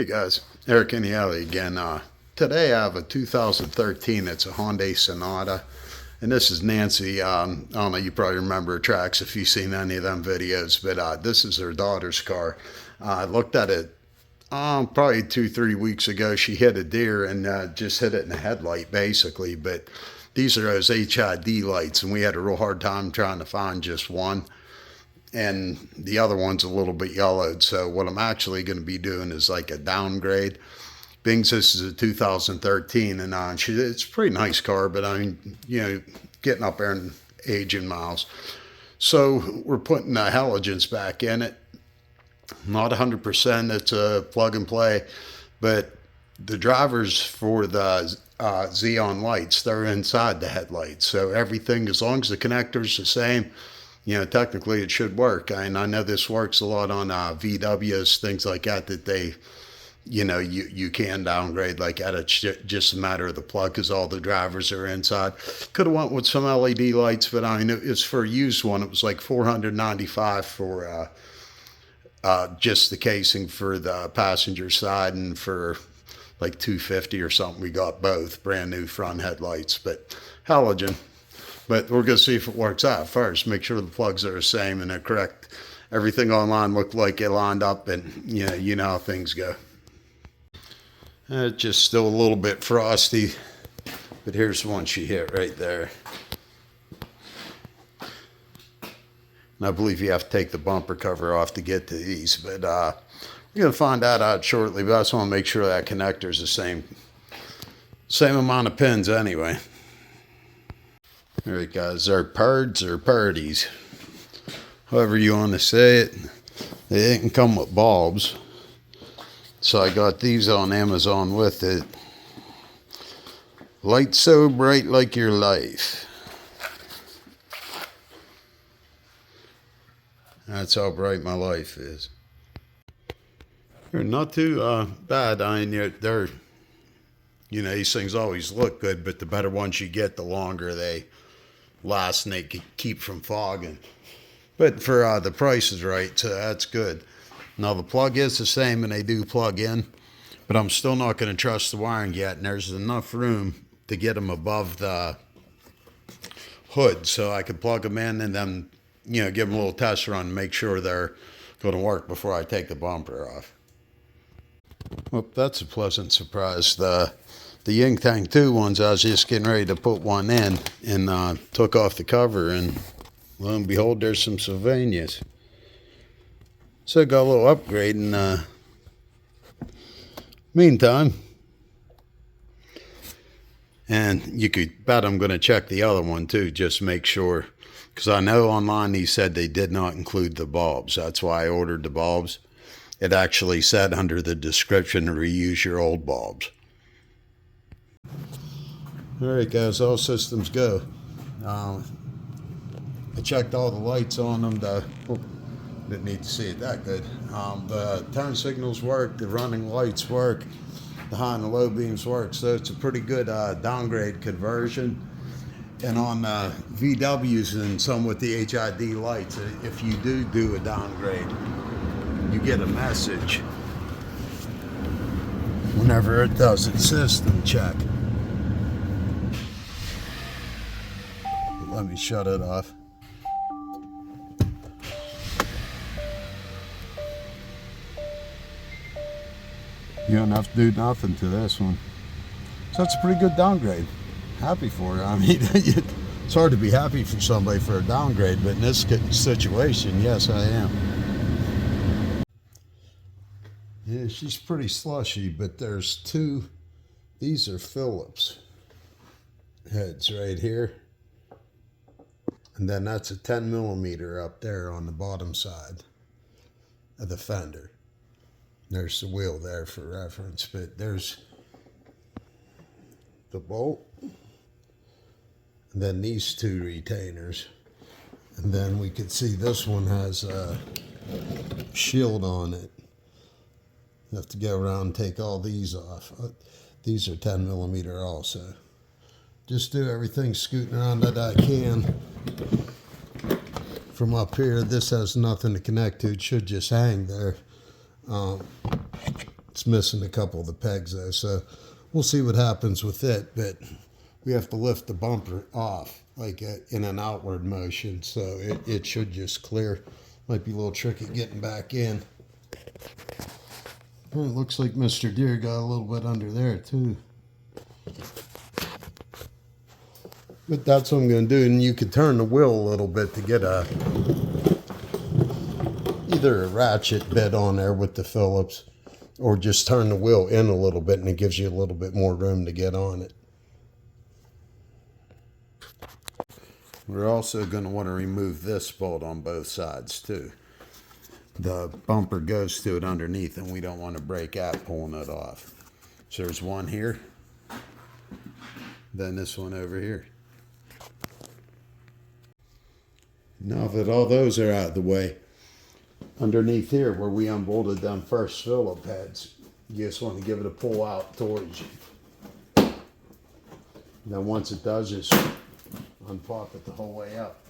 Hey guys, Eric in the alley again. Today I have a 2013, it's a Hyundai Sonata, and this is Nancy. I don't know, you probably remember her tracks if you've seen any of them videos, but this is her daughter's car. I looked at it probably 2-3 weeks ago. She hit a deer and just hit it in the headlight basically, but these are those H.I.D lights, and we had a real hard time trying to find just one. And the other one's a little bit yellowed. So what I'm actually going to be doing is like a downgrade. Being this is a 2013, and it's a pretty nice car, but I mean, getting up there in age and miles. So we're putting halogens back in it. Not 100%, it's a plug and play, but the drivers for the Xeon lights, they're inside the headlights. So everything, as long as the connector's the same, technically it should work. And I know this works a lot on VWs, things like that, that they, you can downgrade like that. It's just a matter of the plug because all the drivers are inside. Could have went with some LED lights, but I mean, it's for a used one. It was like $495 for just the casing for the passenger side, and for like $250 or something, we got both brand new front headlights, but halogen. But we're going to see if it works out first. Make sure the plugs are the same and they're correct. Everything online looked like it lined up, and you know how things go. It's just still a little bit frosty, but here's one she hit right there. And I believe you have to take the bumper cover off to get to these, but we're going to find that out shortly. But I just want to make sure that connector's the same amount of pins anyway. All right, guys, they're PERDs or PERDs, however you want to say it. They didn't come with bulbs, so I got these on Amazon with it. Light so bright like your life. That's how bright my life is. They're not too bad. I mean, they're, these things always look good, but the better ones you get, the longer they last and they keep from fogging. But for the price is right, so that's good. Now the plug is the same and they do plug in, but I'm still not going to trust the wiring yet, and there's enough room to get them above the hood so I can plug them in and then give them a little test run and make sure they're going to work before I take the bumper off. Well, that's a pleasant surprise. The Ying Tang 2 ones, I was just getting ready to put one in and took off the cover, and lo and behold, there's some Sylvanias. So I got a little upgrade in the meantime. And you could bet I'm going to check the other one too, just make sure. Because I know online he said they did not include the bulbs. That's why I ordered the bulbs. It actually said under the description to reuse your old bulbs. All right, guys, all systems go. I checked all the lights on them. Didn't need to see it that good. The turn signals work. The running lights work. The high and the low beams work. So it's a pretty good downgrade conversion. And on VWs and some with the H.I.D lights, if you do a downgrade, you get a message whenever it does its system check. Let me shut it off. You don't have to do nothing to this one. So that's a pretty good downgrade. Happy for her. I mean, it's hard to be happy for somebody for a downgrade, but in this situation, yes, I am. Yeah, she's pretty slushy, but there's two. These are Phillips heads right here. And then that's a 10 millimeter up there on the bottom side of the fender. There's the wheel there for reference, but there's the bolt. And then these two retainers. And then we can see this one has a shield on it. You have to go around and take all these off. These are 10 millimeter also. Just do everything scooting around that I can. From up here, this has nothing to connect to. It should just hang there. It's missing a couple of the pegs though, so we'll see what happens with it, but we have to lift the bumper off like in an outward motion, so it should just clear. Might be a little tricky getting back in. Oh, it looks like Mr. Deere got a little bit under there too. But that's what I'm going to do, and you could turn the wheel a little bit to get either a ratchet bit on there with the Phillips, or just turn the wheel in a little bit and it gives you a little bit more room to get on it. We're also going to want to remove this bolt on both sides too. The bumper goes to it underneath and we don't want to break out pulling it off. So there's one here, then this one over here. Now that all those are out of the way, underneath here where we unbolted them first Phillip heads, you just want to give it a pull out towards you. Then once it does, just unpop it the whole way up.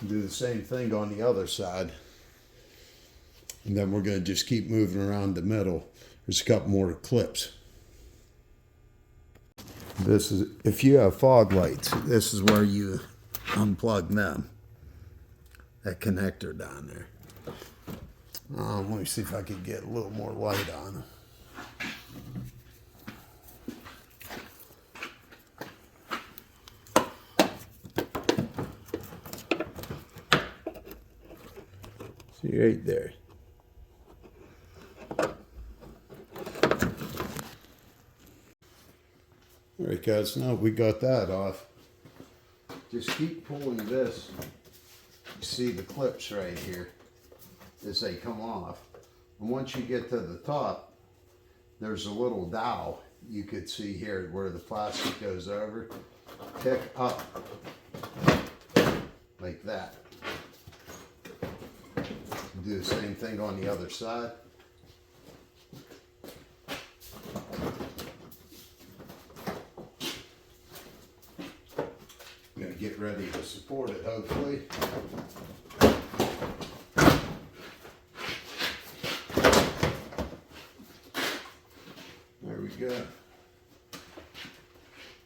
Do the same thing on the other side. And then we're going to just keep moving around the middle. There's a couple more clips. This is, if you have fog lights, this is where you unplug them. That connector down there. Let me see if I can get a little more light on them. See right there. All right, guys, now we got that off. Just keep pulling this. You see the clips right here as they come off. And once you get to the top, there's a little dowel you could see here where the plastic goes over. Pick up like that. Do the same thing on the other side. I'm going to get ready to support it, hopefully. There we go.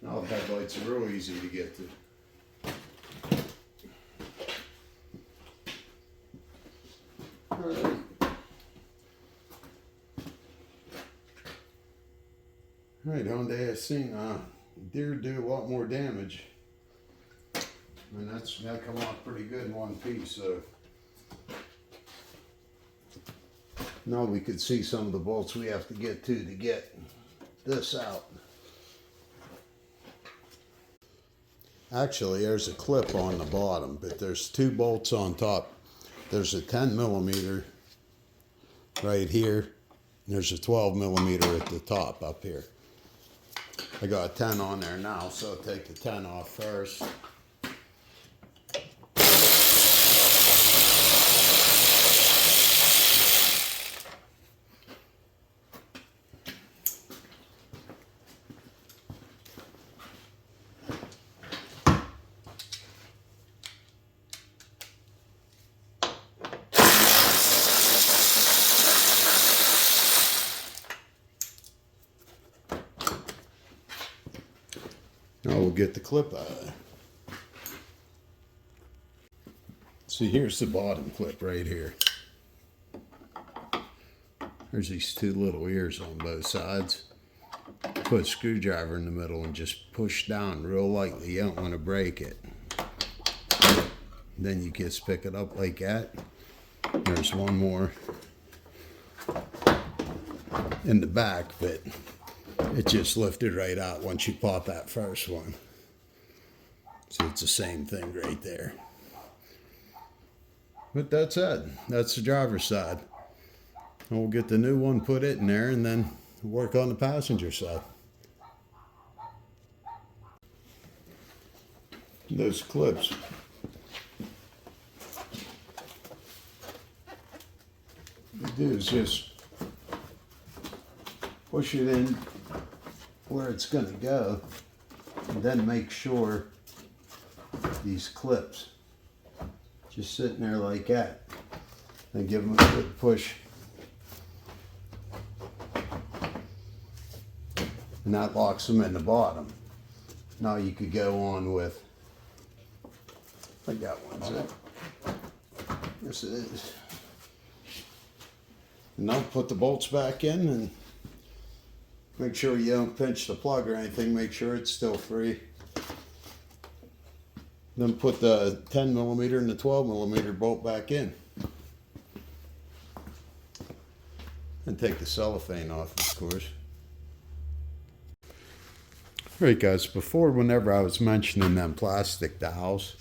Now the headlights are real easy to get to. Alright. Alright, Hyundai, I've seen deer do a lot more damage. And that come off pretty good in one piece, so. Now we could see some of the bolts we have to get get this out. Actually, there's a clip on the bottom, but there's two bolts on top. There's a 10 millimeter right here. And there's a 12 millimeter at the top up here. I got a 10 on there now, so I'll take the 10 off first. Now we'll get the clip out of there. See, here's the bottom clip right here. There's these two little ears on both sides. Put a screwdriver in the middle and just push down real lightly. You don't want to break it. Then you just pick it up like that. There's one more in the back, but it just lifted right out once you pop that first one. So it's the same thing right there. But that's it. That's the driver's side. And we'll get the new one, put it in there, and then work on the passenger side. Those clips. What you do is just push it in where it's going to go, and then make sure these clips just sitting there like that. and give them a good push. And that locks them in the bottom. Now you could go on with, I think that one's it. Yes, it is. And now put the bolts back in and make sure you don't pinch the plug or anything. Make sure it's still free. Then put the 10 millimeter and the 12 millimeter bolt back in. And take the cellophane off, of course. Alright guys, whenever I was mentioning them plastic dowels,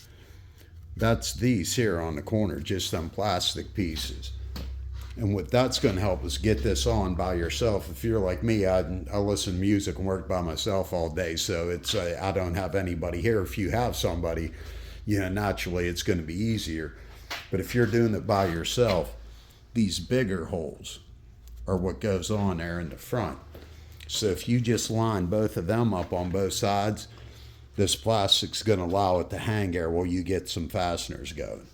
that's these here on the corner, just them plastic pieces. And what that's going to help is get this on by yourself. If you're like me, I listen to music and work by myself all day, so it's I don't have anybody here. If you have somebody, you know, naturally it's going to be easier. But if you're doing it by yourself, these bigger holes are what goes on there in the front. So if you just line both of them up on both sides, this plastic's going to allow it to hang there while you get some fasteners going.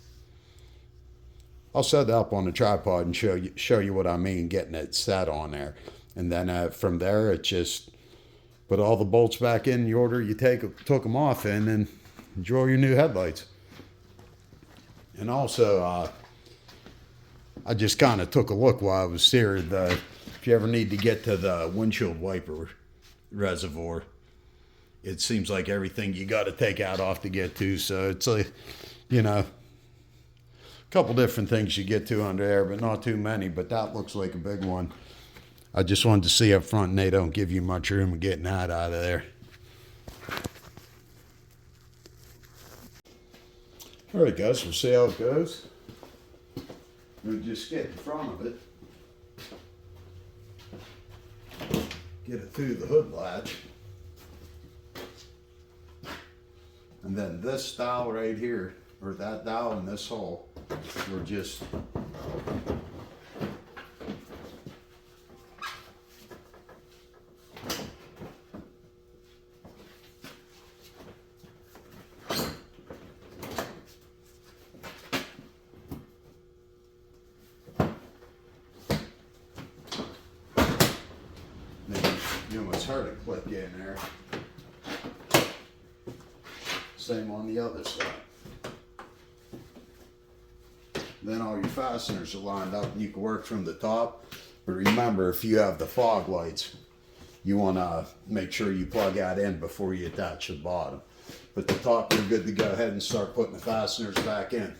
I'll set it up on the tripod and show you what I mean getting it set on there. And then from there, it just put all the bolts back in the order you took them off in, and enjoy your new headlights. And also, I just kind of took a look while I was here. If you ever need to get to the windshield wiper reservoir, it seems like everything you got to take out off to get to. So it's like, you know, a couple different things you get to under there, but not too many. But that looks like a big one. I just wanted to see up front, and they don't give you much room of getting that out of there. All right, guys, we'll see how it goes. We'll just get in front of it. Get it through the hood latch. And then this dowel right here, or that dowel in this hole, we're just you almost heard it click in there. Same on the other side. Then all your fasteners are lined up and you can work from the top. But remember, if you have the fog lights, you want to make sure you plug that in before you attach the bottom. But the top, you're good to go ahead and start putting the fasteners back in.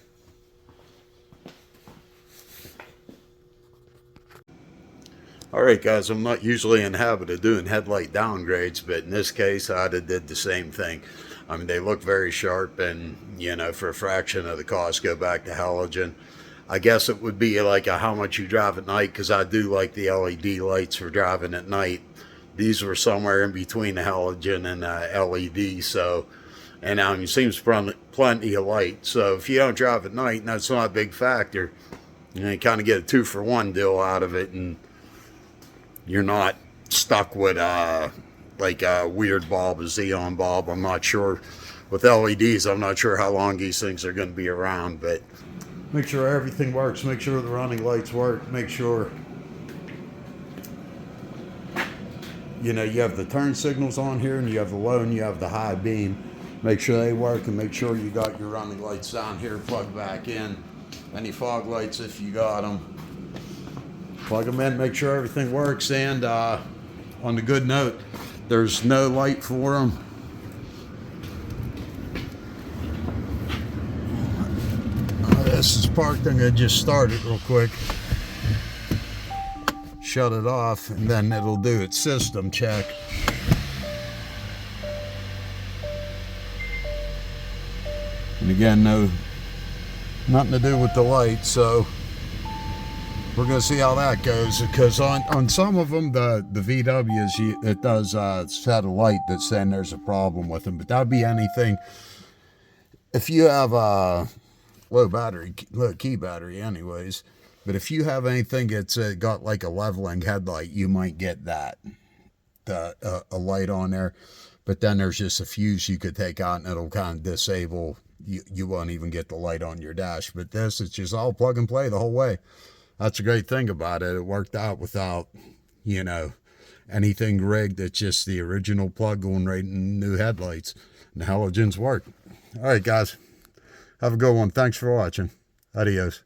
Alright guys, I'm not usually in the habit of doing headlight downgrades, but in this case I did the same thing. I mean, they look very sharp, and you know, for a fraction of the cost, go back to halogen. I guess it would be like how much you drive at night, because I do like the LED lights for driving at night. These were somewhere in between the halogen and LED, so, and it seems plenty of light. So if you don't drive at night, and that's not a big factor, you know, you kind of get a 2-for-1 deal out of it, and you're not stuck with like a weird bulb, a xenon bulb. I'm not sure. With LEDs, I'm not sure how long these things are going to be around, but make sure everything works. Make sure the running lights work. Make sure, you know, you have the turn signals on here, and you have the low and you have the high beam. Make sure they work, and make sure you got your running lights down here plugged back in. Any fog lights, if you got them, plug them in, make sure everything works. And on the good note, there's no light for them. This is parked. I'm going to just start it real quick. Shut it off, and then it'll do its system check. And again, nothing to do with the light, so we're going to see how that goes, because on some of them, the VWs, it does set a light that's saying there's a problem with them. But that'd be anything. If you have a low key battery anyways, but if you have anything that's got like a leveling headlight, you might get that, a light on there. But then there's just a fuse you could take out, and it'll kind of disable, you won't even get the light on your dash. But this, it's just all plug and play the whole way. That's a great thing about it. It worked out without, you know, anything rigged. It's just the original plug going right in new headlights. And the halogens work. All right, guys. Have a good one. Thanks for watching. Adios.